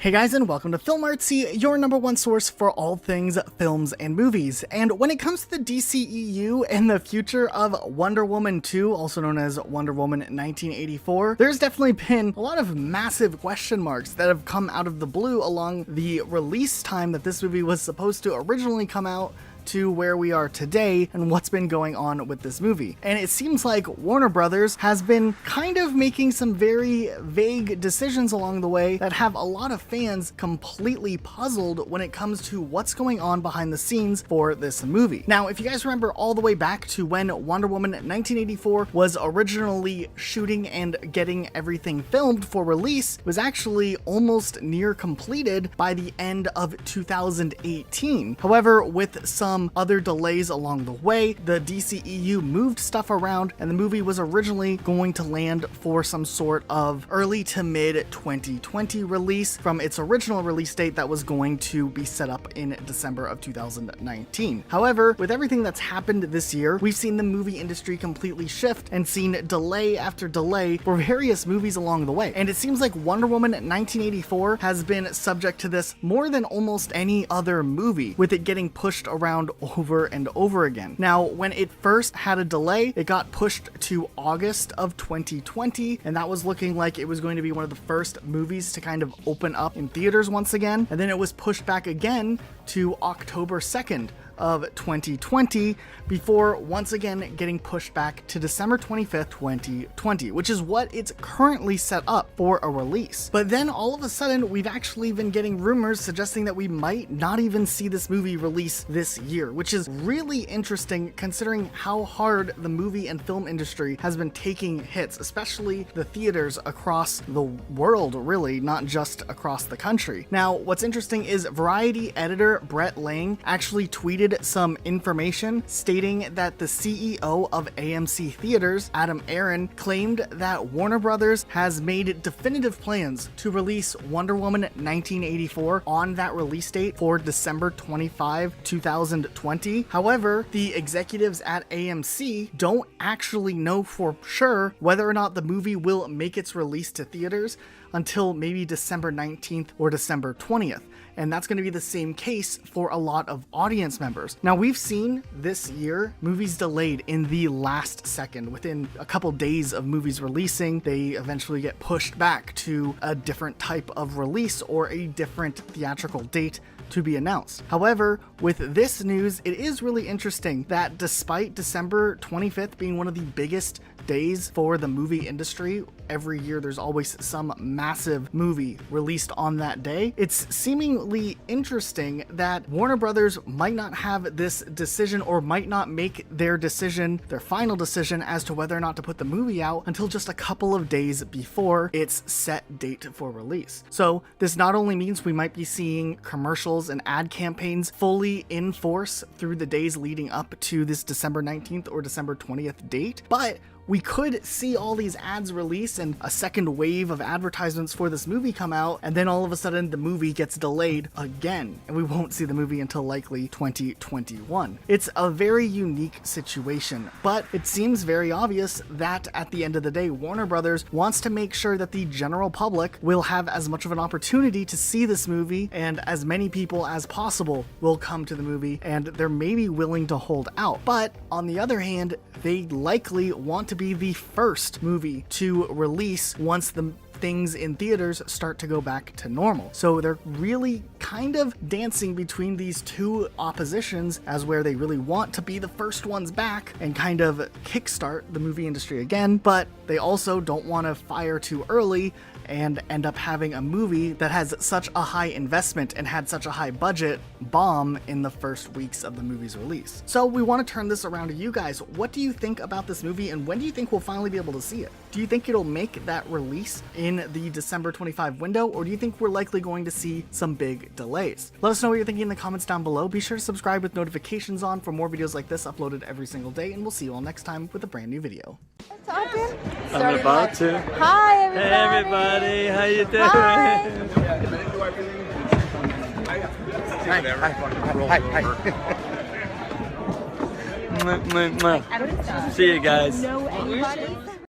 Hey guys, and welcome to Film Artsy, your #1 source for all things films and movies. And when it comes to the DCEU and the future of Wonder Woman 2, also known as Wonder Woman 1984, there's definitely been a lot of massive question marks that have come out of the blue along the release time that this movie was supposed to originally come out to where we are today and what's been going on with this movie. And it seems like Warner Brothers has been kind of making some very vague decisions along the way that have a lot of fans completely puzzled when it comes to what's going on behind the scenes for this movie. Now, if you guys remember all the way back to when Wonder Woman 1984 was originally shooting and getting everything filmed for release, it was actually almost near completed by the end of 2018. However, with some other delays along the way, the DCEU moved stuff around and the movie was originally going to land for some sort of early to mid 2020 release from its original release date that was going to be set up in December of 2019. However, with everything that's happened this year, we've seen the movie industry completely shift and seen delay after delay for various movies along the way. And it seems like Wonder Woman 1984 has been subject to this more than almost any other movie, with it getting pushed around over and over again. Now, when it first had a delay, it got pushed to August of 2020, and that was looking like it was going to be one of the first movies to kind of open up in theaters once again. And then it was pushed back again to October 2nd of 2020 before once again getting pushed back to December 25th, 2020, which is what it's currently set up for a release. But then all of a sudden, we've actually been getting rumors suggesting that we might not even see this movie release this year, which is really interesting considering how hard the movie and film industry has been taking hits, especially the theaters across the world, really, not just across the country. Now, what's interesting is Variety editor Brett Lang actually tweeted some information stating that the CEO of AMC Theaters, Adam Aaron, claimed that Warner Brothers has made definitive plans to release Wonder Woman 1984 on that release date for December 25, 2020. However, the executives at AMC don't actually know for sure whether or not the movie will make its release to theaters until maybe December 19th or December 20th. And that's going to be the same case for a lot of audience members. Now, we've seen this year movies delayed in the last second. Within a couple days of movies releasing, they eventually get pushed back to a different type of release or a different theatrical date to be announced. However, with this news, it is really interesting that despite December 25th being one of the biggest days for the movie industry, every year there's always some massive movie released on that day, it's seemingly interesting that Warner Brothers might not have this decision or might not make their decision, their final decision as to whether or not to put the movie out until just a couple of days before its set date for release. So this not only means we might be seeing commercials and ad campaigns fully in force through the days leading up to this December 19th or December 20th date, but we could see all these ads release and a second wave of advertisements for this movie come out, and then all of a sudden the movie gets delayed again, and we won't see the movie until likely 2021. It's a very unique situation, but it seems very obvious that at the end of the day, Warner Brothers wants to make sure that the general public will have as much of an opportunity to see this movie, and as many people as possible will come to the movie, and they're maybe willing to hold out. But on the other hand, they likely want to be the first movie to release once the things in theaters start to go back to normal. So they're really kind of dancing between these two oppositions, as where they really want to be the first ones back and kind of kickstart the movie industry again, but they also don't want to fire too early and end up having a movie that has such a high investment and had such a high budget bomb in the first weeks of the movie's release. So we want to turn this around to you guys. What do you think about this movie, and when do you think we'll finally be able to see it? Do you think it'll make that release in the December 25 window, or do you think we're likely going to see some big delays? Let us know what you're thinking in the comments down below. Be sure to subscribe with notifications on for more videos like this uploaded every single day, and we'll see you all next time with a brand new video. Talking? I'm about to. Hi, everybody. Hey, everybody. How you doing? Hi. Hi. See you guys. Know anybody?